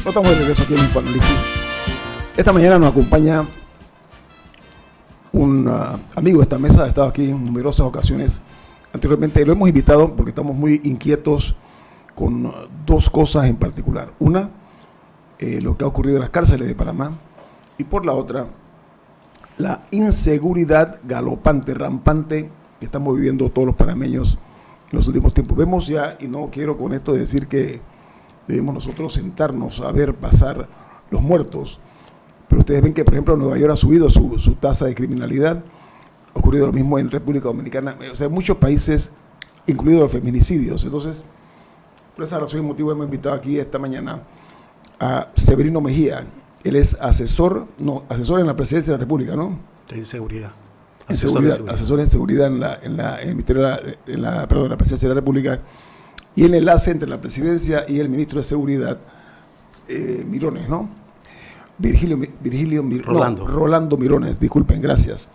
No estamos de regreso aquí en Infoanálisis. Esta mañana nos acompaña un amigo de esta mesa, ha estado aquí en numerosas ocasiones anteriormente. Lo hemos invitado porque estamos muy inquietos con dos cosas en particular. Una, lo que ha ocurrido en las cárceles de Panamá, y por la otra, la inseguridad galopante, rampante que estamos viviendo todos los panameños en los últimos tiempos. Vemos ya, y no quiero con esto decir que debemos nosotros sentarnos a ver pasar los muertos, pero ustedes ven que, por ejemplo, Nueva York ha subido su tasa de criminalidad. Ha ocurrido lo mismo en República Dominicana, o sea, en muchos países, incluidos los feminicidios. Entonces, por esa razón y motivo hemos invitado aquí esta mañana a Severino Mejía. Él es asesor en la Presidencia de la República, ¿no? De seguridad. Asesor en seguridad en el Ministerio de la Presidencia de la República, y el enlace entre la Presidencia y el Ministro de Seguridad, Mirones, ¿no? Rolando Mirones, disculpen, gracias.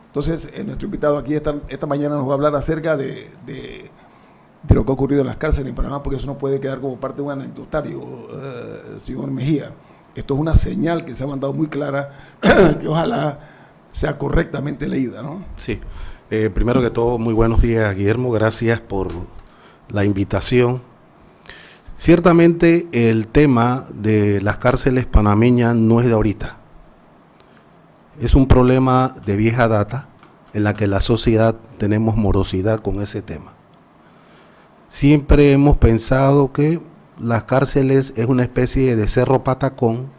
Entonces, nuestro invitado aquí esta mañana nos va a hablar acerca de lo que ha ocurrido en las cárceles en Panamá, porque eso no puede quedar como parte de un anecdotario, señor Mejía. Esto es una señal que se ha mandado muy clara, que ojalá sea correctamente leída, ¿no? Sí. Primero que todo, muy buenos días, Guillermo. Gracias por la invitación. Ciertamente el tema de las cárceles panameñas no es de ahorita. Es un problema de vieja data en la que la sociedad tenemos morosidad con ese tema. Siempre hemos pensado que las cárceles es una especie de cerro patacón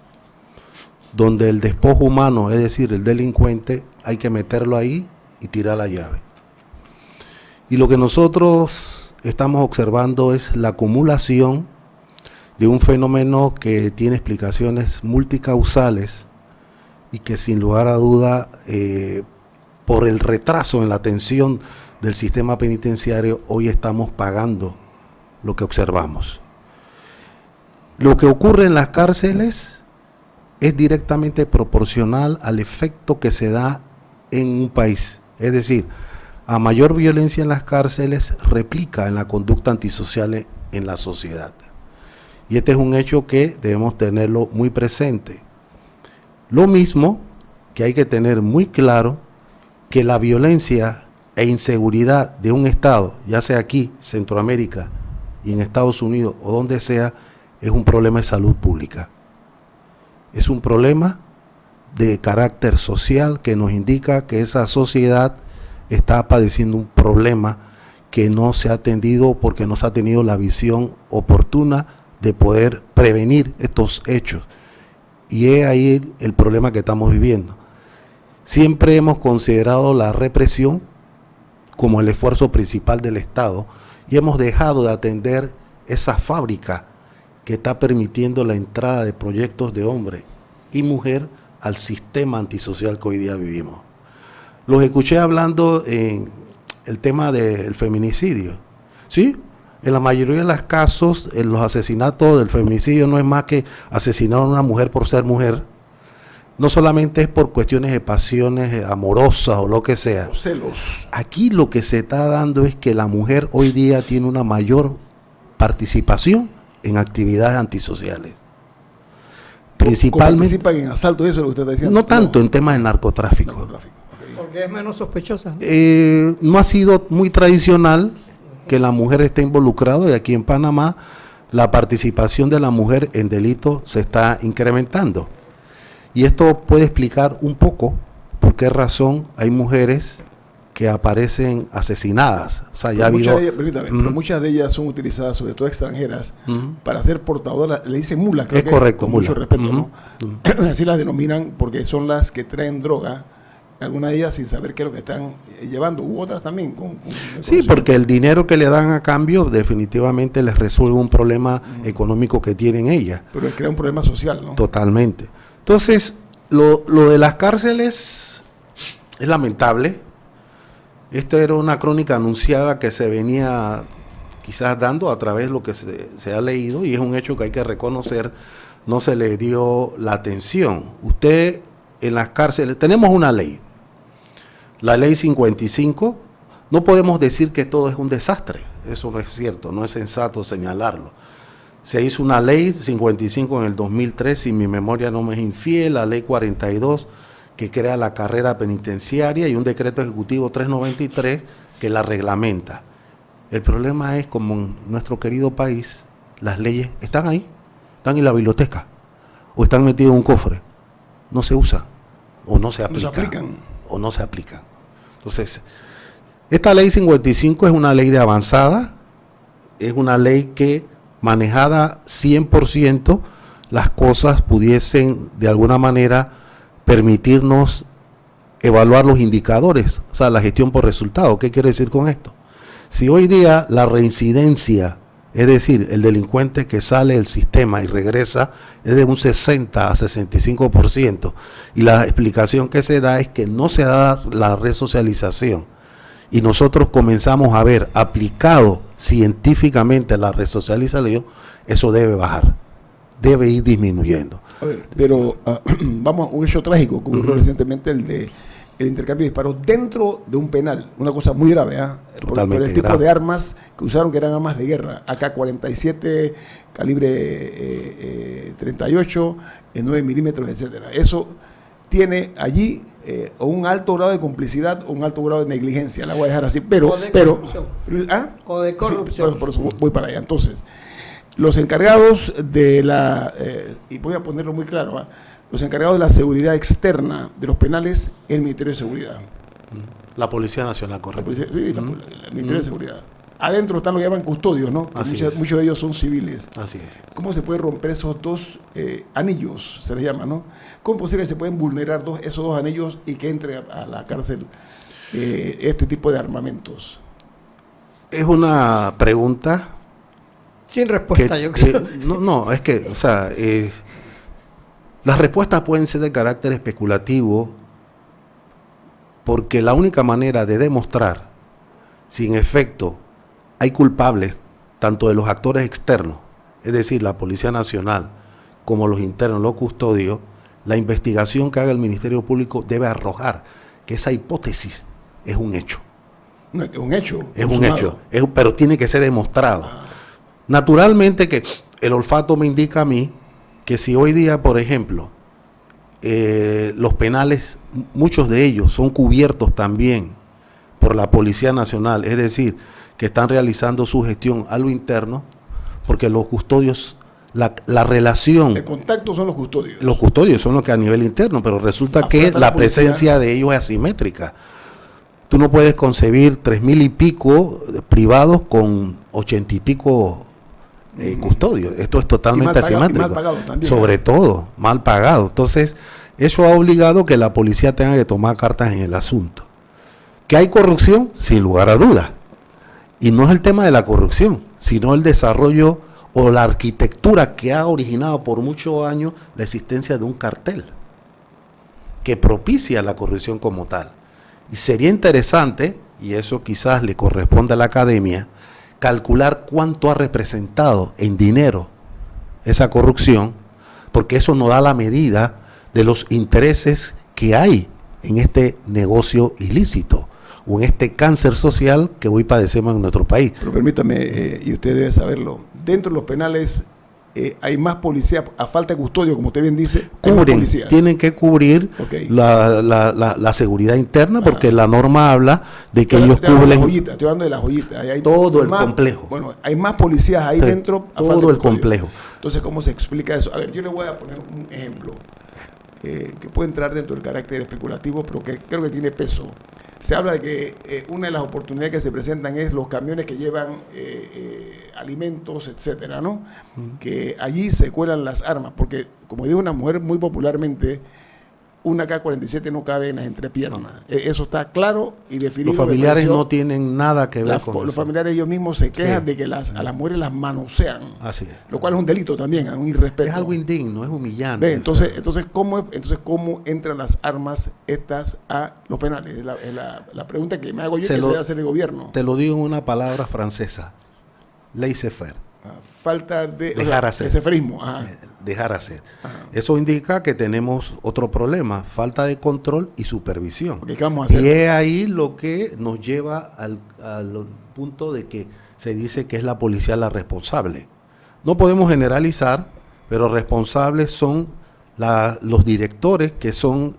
donde el despojo humano, es decir, el delincuente, hay que meterlo ahí y tirar la llave. Y lo que nosotros estamos observando es la acumulación de un fenómeno que tiene explicaciones multicausales y que sin lugar a duda, por el retraso en la atención del sistema penitenciario, hoy estamos pagando lo que observamos. Lo que ocurre en las cárceles es directamente proporcional al efecto que se da en un país. Es decir, a mayor violencia en las cárceles, replica en la conducta antisocial en la sociedad. Y este es un hecho que debemos tenerlo muy presente. Lo mismo que hay que tener muy claro que la violencia e inseguridad de un Estado, ya sea aquí, Centroamérica, y en Estados Unidos o donde sea, es un problema de salud pública. Es un problema de carácter social que nos indica que esa sociedad está padeciendo un problema que no se ha atendido porque no se ha tenido la visión oportuna de poder prevenir estos hechos. Y es ahí el problema que estamos viviendo. Siempre hemos considerado la represión como el esfuerzo principal del Estado y hemos dejado de atender esa fábrica que está permitiendo la entrada de proyectos de hombre y mujer al sistema antisocial que hoy día vivimos. Los escuché hablando en el tema del feminicidio. Sí, en la mayoría de los casos, en los asesinatos del feminicidio no es más que asesinar a una mujer por ser mujer. No solamente es por cuestiones de pasiones amorosas o lo que sea. Los celos. Aquí lo que se está dando es que la mujer hoy día tiene una mayor participación en actividades antisociales. Principalmente. ¿Participan en asaltos? Eso es lo que usted está diciendo. No tanto en temas de narcotráfico. Okay. Porque es menos sospechosa. No ha sido muy tradicional que la mujer esté involucrada, y aquí en Panamá la participación de la mujer en delitos se está incrementando. Y esto puede explicar un poco por qué razón hay mujeres que aparecen asesinadas. O sea, ya ha habido... Pero muchas de ellas son utilizadas, sobre todo extranjeras, para ser portadoras, le dicen mulas, creo es que correcto, con mula. mucho respeto, ¿no? Así las denominan porque son las que traen droga, algunas de ellas sin saber qué es lo que están llevando, u otras también con sí, porque el dinero que le dan a cambio definitivamente les resuelve un problema económico que tienen ellas. Pero crea un problema social, ¿no? Totalmente. Entonces, lo de las cárceles es lamentable. Esta era una crónica anunciada que se venía quizás dando a través de lo que se ha leído, y es un hecho que hay que reconocer, no se le dio la atención. Usted en las cárceles, tenemos una ley, la ley 55, no podemos decir que todo es un desastre, eso no es cierto, no es sensato señalarlo. Se hizo una ley 55 en el 2003, si mi memoria no me es infiel, la ley 42, que crea la carrera penitenciaria, y un decreto ejecutivo 393 que la reglamenta. El problema es, como en nuestro querido país, las leyes están ahí, están en la biblioteca, o están metidas en un cofre, no se usan, o no se aplican, o no se aplican. Entonces, esta ley 55 es una ley de avanzada, es una ley que, manejada 100%, las cosas pudiesen de alguna manera permitirnos evaluar los indicadores, o sea, la gestión por resultado. ¿Qué quiere decir con esto? Si hoy día la reincidencia, es decir, el delincuente que sale del sistema y regresa, es de un 60 a 65%, y la explicación que se da es que no se da la resocialización, y nosotros comenzamos a ver aplicado científicamente la resocialización, eso debe bajar, debe ir disminuyendo. A ver, pero vamos a un hecho trágico que ocurrió recientemente, el intercambio de disparos dentro de un penal, una cosa muy grave, Totalmente por el tipo grave. de armas que usaron, que eran armas de guerra, AK-47, calibre 38, 9 milímetros, etcétera. Eso tiene allí o un alto grado de complicidad o un alto grado de negligencia, la voy a dejar así, corrupción. O de corrupción. Sí, por eso voy para allá. Entonces, los encargados de la, y voy a ponerlo muy claro, los encargados de la seguridad externa de los penales, el Ministerio de Seguridad. La Policía Nacional, La correcto. policía, sí, el Ministerio de Seguridad. Adentro están lo que llaman custodios, ¿no? Así Muchos de ellos son civiles. Así es. ¿Cómo se puede romper esos dos anillos, se les llama, ¿no? ¿Cómo es posible que se pueden vulnerar esos dos anillos y que entre a la cárcel este tipo de armamentos? Es una pregunta Sin respuesta, yo creo. no, es que, o sea, las respuestas pueden ser de carácter especulativo, porque la única manera de demostrar si en efecto hay culpables, tanto de los actores externos, es decir, la Policía Nacional, como los internos, los custodios, la investigación que haga el Ministerio Público debe arrojar que esa hipótesis es un hecho. No, es un hecho. Es un consumado. hecho, pero tiene que ser demostrado. Naturalmente que el olfato me indica a mí que si hoy día, por ejemplo, los penales, muchos de ellos son cubiertos también por la Policía Nacional, es decir, que están realizando su gestión a lo interno, porque los custodios, la relación... El contacto son los custodios. Los custodios son los que a nivel interno, pero resulta que Afuera la la policía. presencia de ellos es asimétrica. Tú no puedes concebir 3,000 y pico privados con 80 y pico custodios. Esto es totalmente asimétrico. Mal pagado también. Sobre todo, mal pagado. Entonces, eso ha obligado que la policía tenga que tomar cartas en el asunto. ¿Que hay corrupción? Sin lugar a dudas. Y no es el tema de la corrupción, sino el desarrollo o la arquitectura que ha originado por muchos años la existencia de un cartel que propicia la corrupción como tal. Y sería interesante, y eso quizás le corresponde a la academia, calcular cuánto ha representado en dinero esa corrupción, porque eso nos da la medida de los intereses que hay en este negocio ilícito o en este cáncer social que hoy padecemos en nuestro país. Pero permítame, y usted debe saberlo, dentro de los penales hay más policía, a falta de custodio, como usted bien dice, hay más policías. Tienen que cubrir Ok. la seguridad interna, porque la norma habla de que ellos Estoy hablando de la cubren joyita, estoy hablando de la joyita. Ahí hay todo el más, complejo. Bueno, hay más policías ahí Sí, dentro. a todo falta de el custodio. complejo. Entonces, ¿cómo se explica eso? A ver, yo le voy a poner un ejemplo que puede entrar dentro del carácter especulativo, pero que creo que tiene peso. Se habla de que una de las oportunidades que se presentan es los camiones que llevan alimentos, etcétera, ¿no? Que allí se cuelan las armas, porque, como dijo una mujer muy popularmente, una K-47 no cabe en las entrepiernas. Eso está claro y definido. Los familiares Me pareció, no tienen nada que ver con los eso. familiares ellos mismos se quejan Sí. de que a las mujeres las manosean, Así es. lo cual es un delito también, un irrespeto. Es algo indigno, es humillante. Ve, o sea, entonces, ¿cómo entran las armas estas a los penales? Es la pregunta que me hago yo, que se debe hacer el gobierno. te lo digo en una palabra francesa: laissez-faire. Falta de Dejar hacer. ese frismo. Ajá. Dejar hacer. Ajá. Eso indica que tenemos otro problema: falta de control y supervisión. Ok, ¿qué vamos a hacer? Y es ahí lo que nos lleva al punto de que se dice que es la policía la responsable. No podemos generalizar, pero responsables son los directores que son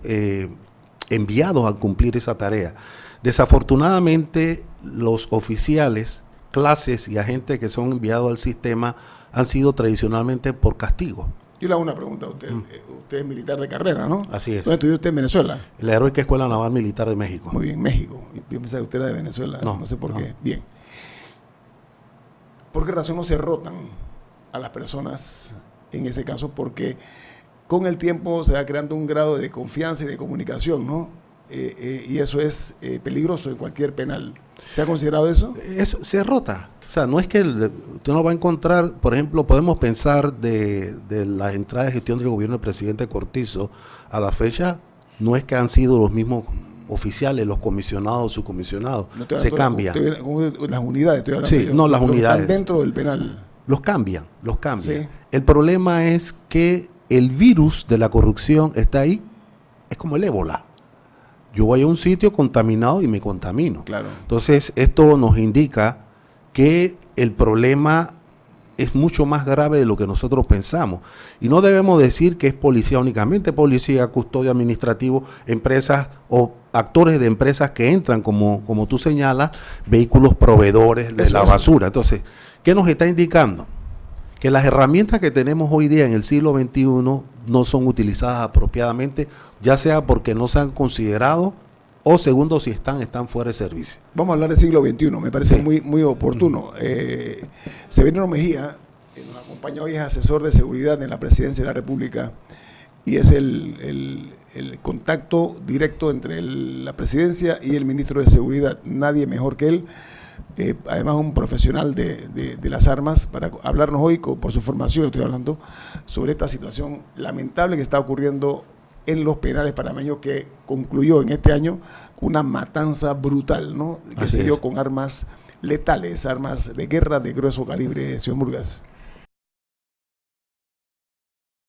enviados a cumplir esa tarea. Desafortunadamente, los oficiales, clases y agentes que son enviados al sistema han sido tradicionalmente por castigo. Yo le hago una pregunta a usted. Usted es militar de carrera, ¿no? Así es. ¿Dónde estudió usted en Venezuela? En la Heroica Escuela Naval Militar de México. Muy bien, México. Yo pensaba que usted era de Venezuela. No sé por qué. Bien. ¿Por qué razón no se rotan a las personas en ese caso? Porque con el tiempo se va creando un grado de confianza y de comunicación, ¿no? Y eso es peligroso en cualquier penal. ¿Se ha considerado eso? Eso se rota. O sea, no es que usted no va a encontrar, por ejemplo, podemos pensar de la entrada de gestión del gobierno del presidente Cortizo a la fecha, no es que han sido los mismos oficiales, los comisionados, subcomisionados, no se cambian. Las unidades, estoy hablando. Sí, no, las unidades. Están dentro del penal. Los cambian. Sí. El problema es que el virus de la corrupción está ahí, es como el ébola. Yo voy a un sitio contaminado y me contamino. Claro. Entonces, esto nos indica que el problema es mucho más grave de lo que nosotros pensamos. Y no debemos decir que es policía únicamente, policía, custodio administrativo, empresas o actores de empresas que entran, como tú señalas, vehículos proveedores de la basura. Entonces, ¿qué nos está indicando? Que las herramientas que tenemos hoy día en el siglo XXI no son utilizadas apropiadamente, ya sea porque no se han considerado o segundo, si están fuera de servicio. Vamos a hablar del siglo XXI, me parece muy oportuno. Severino Mejía nos acompaña hoy, es asesor de seguridad en la Presidencia de la República y es el contacto directo entre la Presidencia y el Ministro de Seguridad. Nadie mejor que él. Además un profesional de las armas, para hablarnos hoy, por su formación estoy hablando, sobre esta situación lamentable que está ocurriendo en los penales panameños, que concluyó en este año una matanza brutal, ¿no? Que se dio con armas letales, armas de guerra de grueso calibre, señor Murgas.